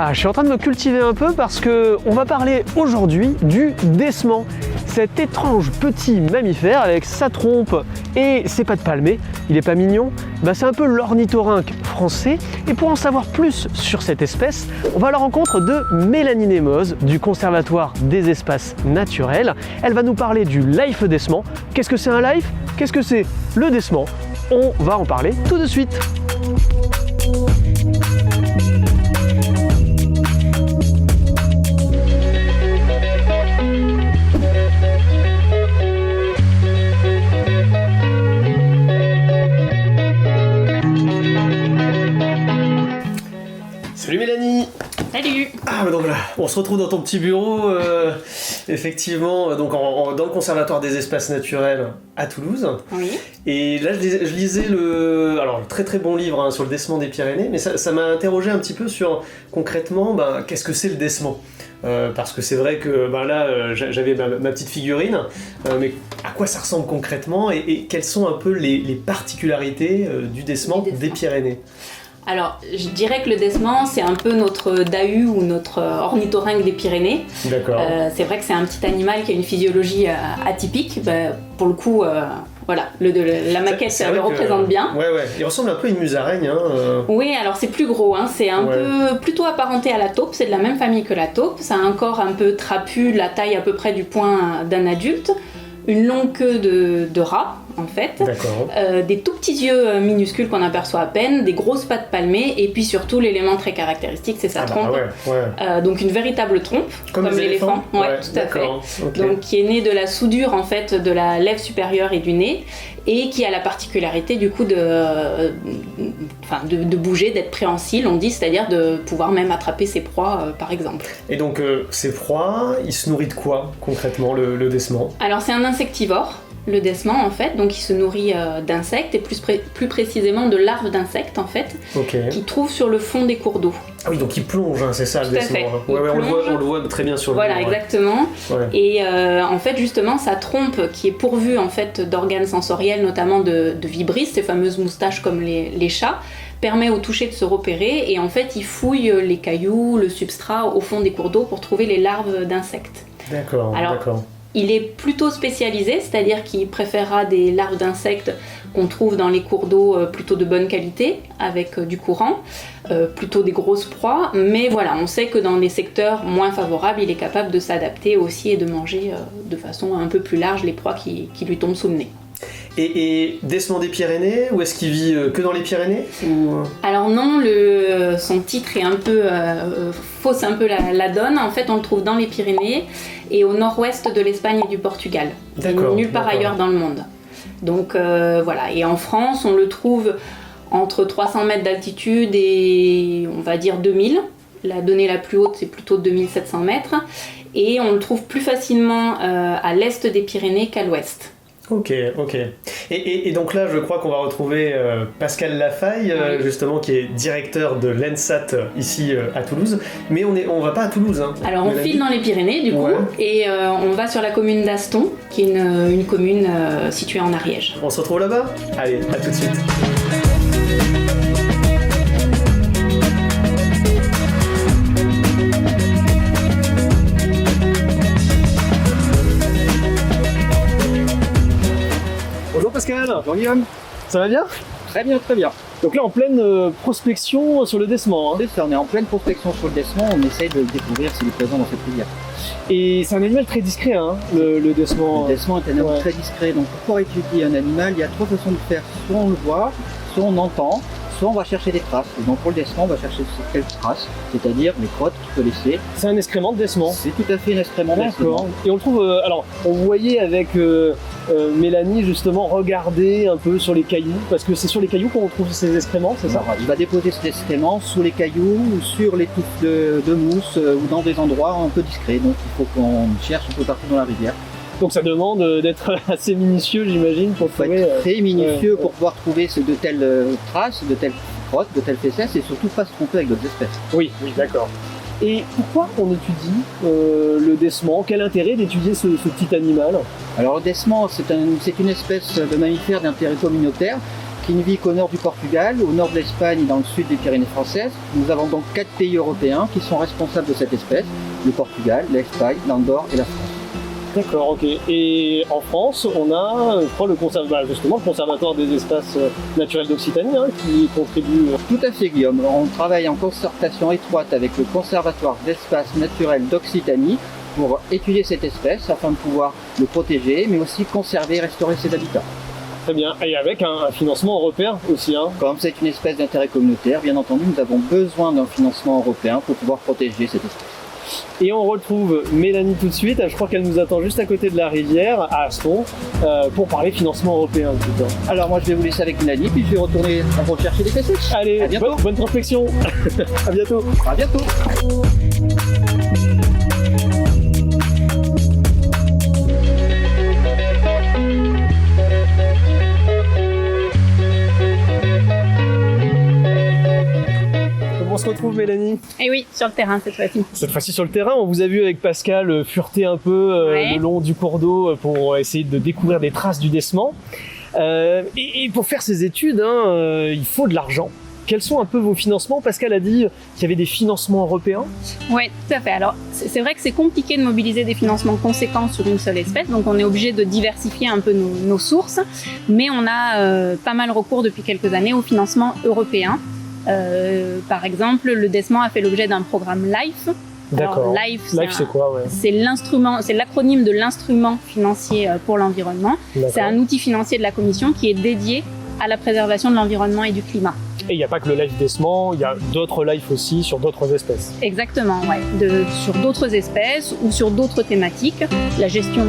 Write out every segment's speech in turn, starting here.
Ah, je suis en train de me cultiver un peu parce que on va parler aujourd'hui du décement. Cet étrange petit mammifère avec sa trompe et ses pattes palmées, il est pas mignon? C'est un peu l'ornithorynque français. Et pour en savoir plus sur cette espèce, on va à la rencontre de Mélanie Nemoz du Conservatoire des espaces naturels. Elle va nous parler du life décement. Qu'est-ce que c'est un life? Qu'est-ce que c'est le décement? On va en parler tout de suite. Salut Mélanie. Salut. Donc là, on se retrouve dans ton petit bureau, effectivement, donc dans le Conservatoire des espaces naturels à Toulouse. Oui. Et là, je lisais le très très bon livre sur le décement des Pyrénées, mais ça m'a interrogé un petit peu sur concrètement, qu'est-ce que c'est le décement? Parce que c'est vrai que là, j'avais ma petite figurine, mais à quoi ça ressemble concrètement et quelles sont un peu les particularités du décement des Pyrénées? Alors, je dirais que le décement, c'est un peu notre dahu ou notre ornithorynque des Pyrénées. D'accord. C'est vrai que c'est un petit animal qui a une physiologie atypique. Pour le coup, voilà, la maquette le représente bien. Ouais, il ressemble un peu à une musaraigne. Oui, alors c'est plus gros, c'est un peu plutôt apparenté à la taupe, c'est de la même famille que la taupe. Ça a un corps un peu trapu, la taille à peu près du poing d'un adulte, une longue queue de rat. En fait, des tout petits yeux minuscules qu'on aperçoit à peine, des grosses pattes palmées et puis surtout l'élément très caractéristique, c'est sa trompe. Donc une véritable trompe, comme l'éléphant. Ouais, tout à fait. Okay. Donc qui est née de la soudure en fait de la lèvre supérieure et du nez et qui a la particularité du coup de bouger, d'être préhensile, on dit, c'est-à-dire de pouvoir même attraper ses proies par exemple. Et donc ses proies, il se nourrit de quoi concrètement le décement? Alors c'est un insectivore. Le décement en fait, donc il se nourrit d'insectes et plus précisément de larves d'insectes en fait, qui trouvent sur le fond des cours d'eau. Ah oui, donc il plonge, c'est ça le décement. On le voit très bien sur le Voilà, exactement. Ouais. Et en fait justement sa trompe qui est pourvue en fait d'organes sensoriels, notamment de vibrisses, ces fameuses moustaches comme les chats, permet au toucher de se repérer et en fait il fouille les cailloux, le substrat au fond des cours d'eau pour trouver les larves d'insectes. D'accord. Il est plutôt spécialisé, c'est-à-dire qu'il préférera des larves d'insectes qu'on trouve dans les cours d'eau plutôt de bonne qualité, avec du courant, plutôt des grosses proies, mais voilà, on sait que dans les secteurs moins favorables, il est capable de s'adapter aussi et de manger de façon un peu plus large les proies qui lui tombent sous le nez. Et décement des Pyrénées, ou est-ce qu'il vit que dans les Pyrénées ou... Alors non, son titre est un peu fausse un peu la donne. En fait, on le trouve dans les Pyrénées et au nord-ouest de l'Espagne et du Portugal. Nulle part ailleurs dans le monde. Donc voilà, et en France, on le trouve entre 300 mètres d'altitude et on va dire 2000. La donnée la plus haute, c'est plutôt 2700 mètres. Et on le trouve plus facilement à l'est des Pyrénées qu'à l'ouest. Ok. Et donc là, je crois qu'on va retrouver Pascal Lafaille, justement, qui est directeur de l'ENSAT ici à Toulouse. Mais on va pas à Toulouse. Alors on file dans les Pyrénées, du coup, et on va sur la commune d'Aston, qui est une commune située en Ariège. On se retrouve là-bas? Allez, à tout de suite. Bonjour Pascal. Bonjour Guillaume. Ça va bien? Très bien, très bien. Donc là en pleine prospection sur le décement. C'est ça, on est en pleine prospection sur le décement, on essaye de le découvrir s'il est présent dans cette rivière. Et c'est un animal très discret, le décement. Le décement est un animal très discret, donc pour pouvoir étudier un animal, il y a trois façons de faire. Soit on le voit, soit on entend, soit on va chercher des traces. Et donc pour le décement, on va chercher quelques traces, c'est-à-dire les crottes qu'il peut laisser. C'est un excrément de décement. C'est tout à fait un excrément de décement. Et on le trouve, on voyait avec Mélanie justement regarder un peu sur les cailloux, parce que c'est sur les cailloux qu'on retrouve ces excréments, c'est ça? Il va déposer ces excréments sous les cailloux ou sur les touffes de mousse ou dans des endroits un peu discrets. Donc il faut qu'on cherche un peu partout dans la rivière. Donc ça demande d'être assez minutieux, j'imagine, pour trouver... être très minutieux pour pouvoir trouver de telles traces, de telles crottes, de telles fesses, et surtout pas se tromper avec d'autres espèces. Oui, d'accord. Et pourquoi on étudie le décement? Quel intérêt d'étudier ce petit animal? Alors le décement, c'est une espèce de mammifère d'intérêt communautaire qui ne vit qu'au nord du Portugal, au nord de l'Espagne et dans le sud des Pyrénées françaises. Nous avons donc 4 pays européens qui sont responsables de cette espèce, le Portugal, l'Espagne, l'Andorre et la France. D'accord, ok. Et en France, on a, je crois, le Conservatoire des espaces naturels d'Occitanie qui contribue. Tout à fait, Guillaume. On travaille en concertation étroite avec le Conservatoire d'espaces naturels d'Occitanie pour étudier cette espèce afin de pouvoir le protéger, mais aussi conserver et restaurer ses habitats. Très bien. Et avec un financement européen aussi. Comme c'est une espèce d'intérêt communautaire, bien entendu, nous avons besoin d'un financement européen pour pouvoir protéger cette espèce. Et on retrouve Mélanie tout de suite, je crois qu'elle nous attend juste à côté de la rivière, à Aston, pour parler financement européen. Alors moi je vais vous laisser avec Mélanie, puis je vais retourner rechercher des pêches. Allez, à bientôt. Bonne prospection. À bientôt. À bientôt. On se retrouve, Mélanie? Et oui, sur le terrain cette fois-ci. Cette fois-ci sur le terrain, on vous a vu avec Pascal fureter un peu le long du cours d'eau pour essayer de découvrir des traces du décement. Et pour faire ces études, il faut de l'argent. Quels sont un peu vos financements? Pascal a dit qu'il y avait des financements européens. Oui, tout à fait. Alors, c'est vrai que c'est compliqué de mobiliser des financements conséquents sur une seule espèce, donc on est obligé de diversifier un peu nos sources, mais on a pas mal recours depuis quelques années au financement européen. Par exemple, le décement a fait l'objet d'un programme LIFE. D'accord. LIFE, c'est quoi? C'est l'acronyme de l'instrument financier pour l'environnement. C'est un outil financier de la Commission qui est dédié à la préservation de l'environnement et du climat. Et il n'y a pas que le LIFE décement, il y a d'autres LIFE aussi sur d'autres espèces. Exactement, sur d'autres espèces ou sur d'autres thématiques. La gestion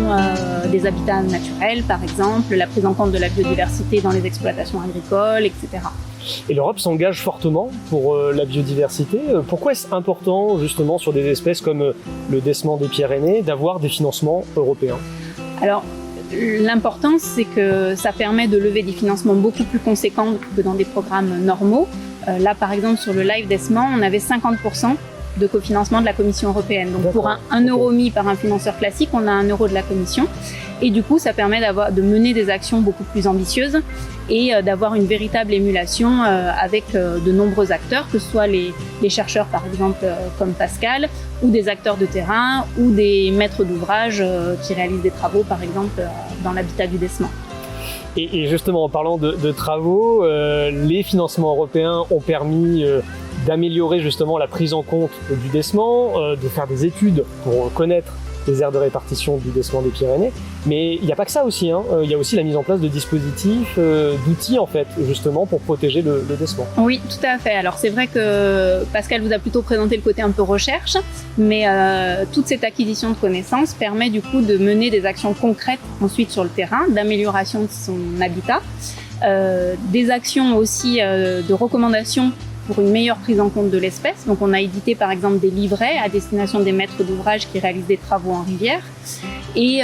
des habitats naturels, par exemple, la prise en compte de la biodiversité dans les exploitations agricoles, etc. Et l'Europe s'engage fortement pour la biodiversité. Pourquoi est-ce important, justement, sur des espèces comme le décement des Pyrénées, d'avoir des financements européens? Alors, l'importance, c'est que ça permet de lever des financements beaucoup plus conséquents que dans des programmes normaux. Là, par exemple, sur le LIFE décement, on avait 50% de cofinancement de la Commission européenne. Donc, pour un euro mis par un financeur classique, on a 1 euro de la Commission. Et du coup, ça permet de mener des actions beaucoup plus ambitieuses et d'avoir une véritable émulation avec de nombreux acteurs, que ce soit les chercheurs, par exemple, comme Pascal, ou des acteurs de terrain, ou des maîtres d'ouvrage qui réalisent des travaux, par exemple, dans l'habitat du décement. Et justement, en parlant de travaux, les financements européens ont permis d'améliorer justement la prise en compte du décement, de faire des études pour connaître les aires de répartition du décement des Pyrénées. Mais il n'y a pas que ça aussi, il y a aussi la mise en place de dispositifs, d'outils en fait, justement pour protéger le décement. Oui, tout à fait. Alors c'est vrai que Pascal vous a plutôt présenté le côté un peu recherche, mais toute cette acquisition de connaissances permet du coup de mener des actions concrètes ensuite sur le terrain, d'amélioration de son habitat, des actions aussi de recommandations pour une meilleure prise en compte de l'espèce. Donc on a édité par exemple des livrets à destination des maîtres d'ouvrage qui réalisent des travaux en rivière. Et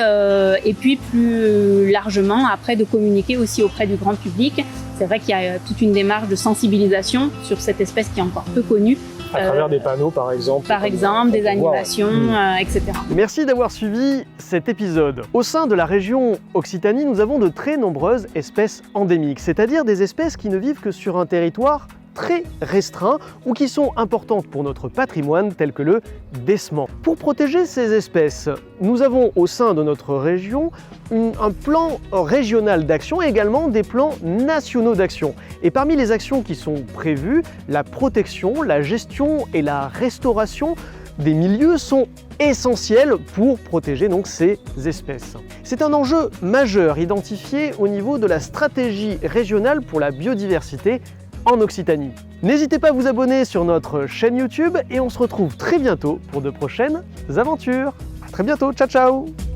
puis plus largement, après, de communiquer aussi auprès du grand public. C'est vrai qu'il y a toute une démarche de sensibilisation sur cette espèce qui est encore peu connue. À travers des panneaux par exemple. Par exemple, des animations, etc. Merci d'avoir suivi cet épisode. Au sein de la région Occitanie, nous avons de très nombreuses espèces endémiques, c'est-à-dire des espèces qui ne vivent que sur un territoire très restreints ou qui sont importantes pour notre patrimoine tel que le décement. Pour protéger ces espèces, nous avons au sein de notre région un plan régional d'action et également des plans nationaux d'action. Et parmi les actions qui sont prévues, la protection, la gestion et la restauration des milieux sont essentiels pour protéger donc ces espèces. C'est un enjeu majeur identifié au niveau de la stratégie régionale pour la biodiversité en Occitanie. N'hésitez pas à vous abonner sur notre chaîne YouTube et on se retrouve très bientôt pour de prochaines aventures. À très bientôt, ciao ciao!